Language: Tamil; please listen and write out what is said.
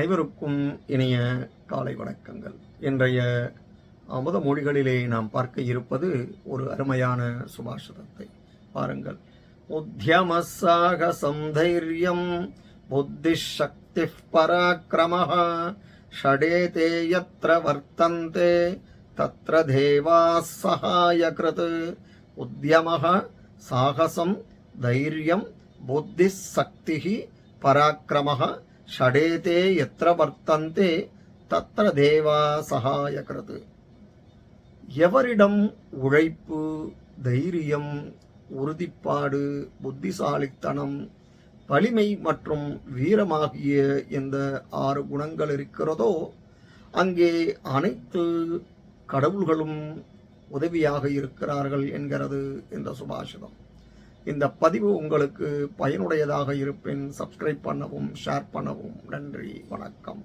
அனைவருக்கும் இனிய காலை வணக்கங்கள். இன்றைய அமுத மொழிகளிலே நாம் பார்க்க இருப்பது ஒரு அருமையான சுபாஷிதத்தை பாருங்கள். உத்யமசாகசம் தைரியம் புத்தி சக்தி பராக்கிரமः ஷடேதே யத்ர வர்த்தந்தே தத்ர தேவாஸ் சகாயக்ருத். உத்யமः சாகசம் தைரியம் புத்தி சக்தி பராக்கிரமः ஷடேதே யத்ர வர்த்தந்தே தத்ர தேவா சகாயக்ருத். எவரிடம் உழைப்பு, தைரியம், உறுதிப்பாடு, புத்திசாலித்தனம், வலிமை மற்றும் வீரமாகிய இந்த 6 குணங்கள் இருக்கிறதோ அங்கே அனைத்து கடவுள்களும் உதவியாக இருக்கிறார்கள் என்கிறது இந்த சுபாஷிதம். இந்த பதிவு உங்களுக்கு பயனுடையதாக இருப்பின் சப்ஸ்கிரைப் பண்ணவும், ஷேர் பண்ணவும். நன்றி, வணக்கம்.